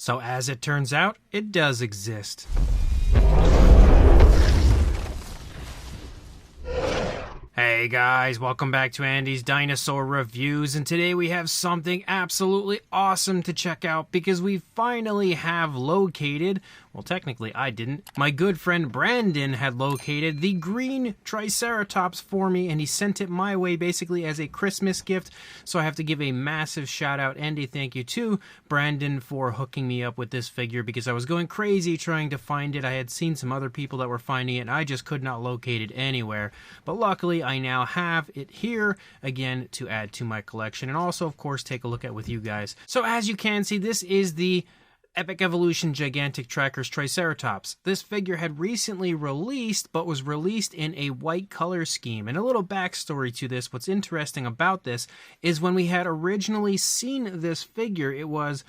So as it turns out, it does exist. Hey guys, welcome back to Andy's Dinosaur Reviews, and today we have something absolutely awesome to check out because we finally have located, well technically I didn't, my good friend Brandon had located the green Triceratops for me, and he sent it my way basically as a Christmas gift. So I have to give a massive shout out and a thank you to Brandon for hooking me up with this figure because I was going crazy trying to find it. I had seen some other people that were finding it and I just could not locate it anywhere, but luckily I now have it here again to add to my collection and also of course take a look at with you guys. So as you can see, this is the Epic Evolution Gigantic Trackers Triceratops. This figure had recently released, but was released in a white color scheme. And a little backstory to this, what's interesting about this is when we had originally seen this figure, it was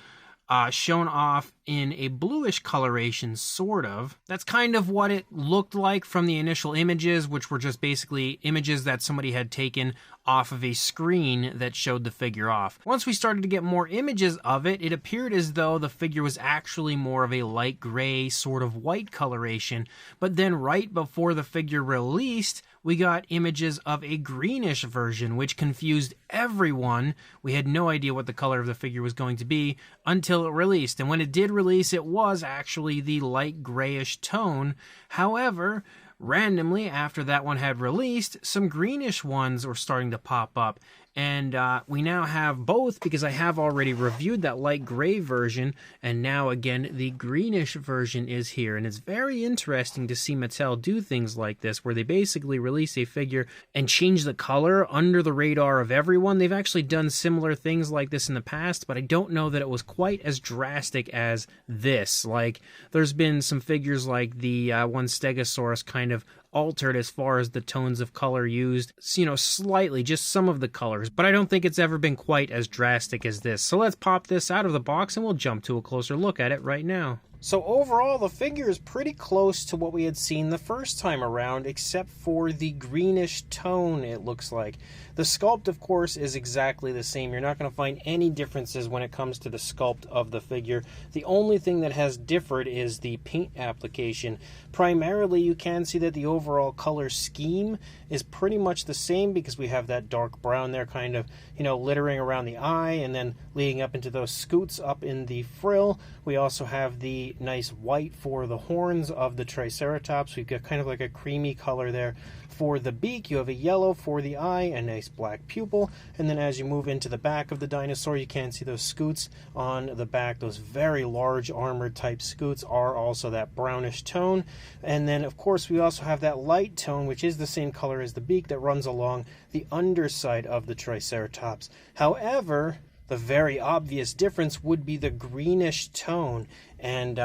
shown off in a bluish coloration, sort of. That's kind of what it looked like from the initial images, which were just basically images that somebody had taken off of a screen that showed the figure off. Once we started to get more images of it, it appeared as though the figure was actually more of a light gray, sort of white coloration. But then right before the figure released, we got images of a greenish version, which confused everyone. We had no idea what the color of the figure was going to be until it released. And when it did release, it was actually the light grayish tone. However, randomly, after that one had released, some greenish ones were starting to pop up. And we now have both because I have already reviewed that light gray version, and now again the greenish version is here. And it's very interesting to see Mattel do things like this, where they basically release a figure and change the color under the radar of everyone. They've actually done similar things like this in the past, but I don't know that it was quite as drastic as this. Like, there's been some figures like the one Stegosaurus kind of altered as far as the tones of color used, you know, slightly, just some of the colors, but I don't think it's ever been quite as drastic as this. So let's pop this out of the box and we'll jump to a closer look at it right now. So overall, the figure is pretty close to what we had seen the first time around, except for the greenish tone, it looks like. The sculpt, of course, is exactly the same. You're not going to find any differences when it comes to the sculpt of the figure. The only thing that has differed is the paint application. Primarily, you can see that the overall color scheme is pretty much the same because we have that dark brown there kind of, you know, littering around the eye and then leading up into those scoots up in the frill. We also have the nice white for the horns of the Triceratops. We've got kind of like a creamy color there. For the beak, you have a yellow for the eye, a nice black pupil, and then as you move into the back of the dinosaur, you can see those scoots on the back. Those very large armored type scoots are also that brownish tone. And then, of course, we also have that light tone, which is the same color as the beak, that runs along the underside of the Triceratops. However, the very obvious difference would be the greenish tone, and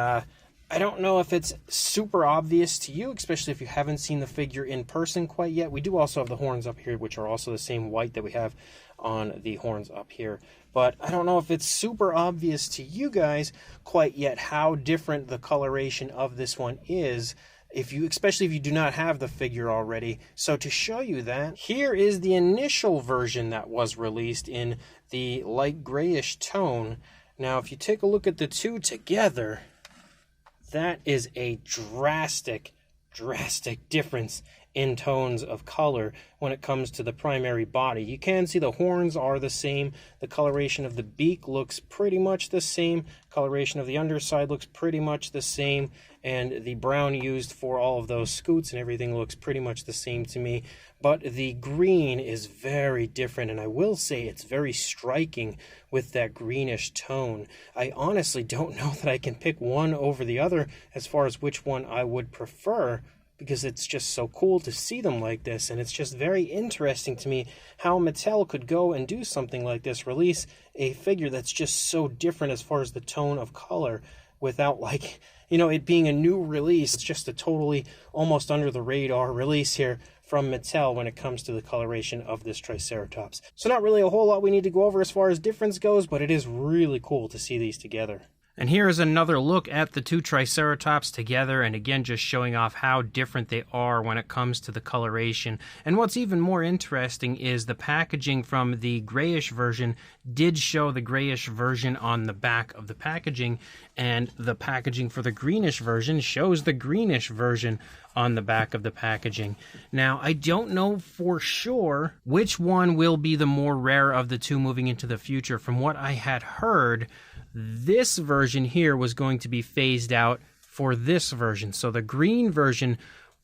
I don't know if it's super obvious to you, especially if you haven't seen the figure in person quite yet. We do also have the horns up here, which are also the same white that we have on the horns up here. But I don't know if it's super obvious to you guys quite yet how different the coloration of this one is, especially if you do not have the figure already. So to show you that, here is the initial version that was released in the light grayish tone. Now, if you take a look at the two together, that is a drastic difference in tones of color when it comes to the primary body. You can see the horns are the same, the coloration of the beak looks pretty much the same, coloration of the underside looks pretty much the same, and the brown used for all of those scoots and everything looks pretty much the same to me. But the green is very different, and I will say it's very striking with that greenish tone. I honestly don't know that I can pick one over the other as far as which one I would prefer, because it's just so cool to see them like this, and it's just very interesting to me how Mattel could go and do something like this, release a figure that's just so different as far as the tone of color without, like, you know, it being a new release. It's just a totally almost under the radar release here from Mattel when it comes to the coloration of this Triceratops. So not really a whole lot we need to go over as far as difference goes, but it is really cool to see these together. And here is another look at the two Triceratops together, and again just showing off how different they are when it comes to the coloration. And what's even more interesting is the packaging from the grayish version did show the grayish version on the back of the packaging, and the packaging for the greenish version shows the greenish version on the back of the packaging. Now, I don't know for sure which one will be the more rare of the two moving into the future. From what I had heard, this version here was going to be phased out for this version. So the green version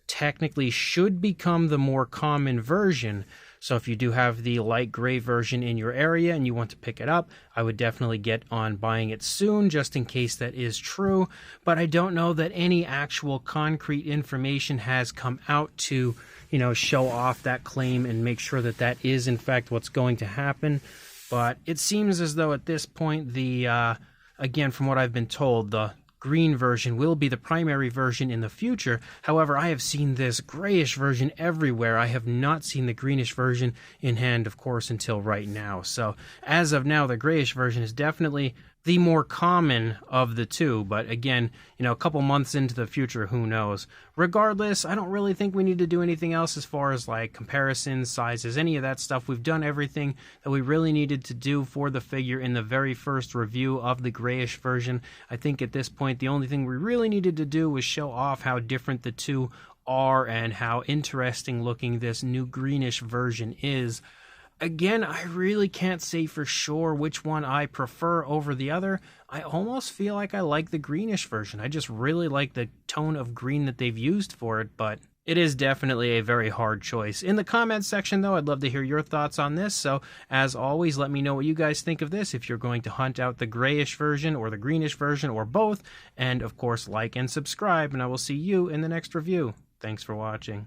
technically should become the more common version. So if you do have the light gray version in your area and you want to pick it up, I would definitely get on buying it soon, just in case that is true. But I don't know that any actual concrete information has come out to, show off that claim and make sure that that is in fact what's going to happen. But it seems as though at this point, again, from what I've been told, the green version will be the primary version in the future. However, I have seen this grayish version everywhere. I have not seen the greenish version in hand, of course, until right now. So as of now, the grayish version is definitely the more common of the two. But again, a couple months into the future, who knows? Regardless, I don't really think we need to do anything else as far as like comparisons, sizes, any of that stuff. We've done everything that we really needed to do for the figure in the very first review of the grayish version. I think at this point, the only thing we really needed to do was show off how different the two are and how interesting looking this new greenish version is. Again, I really can't say for sure which one I prefer over the other. I almost feel like I like the greenish version. I just really like the tone of green that they've used for it, but it is definitely a very hard choice. In the comments section, though, I'd love to hear your thoughts on this. So, as always, let me know what you guys think of this, if you're going to hunt out the grayish version or the greenish version or both. And, of course, like and subscribe, and I will see you in the next review. Thanks for watching.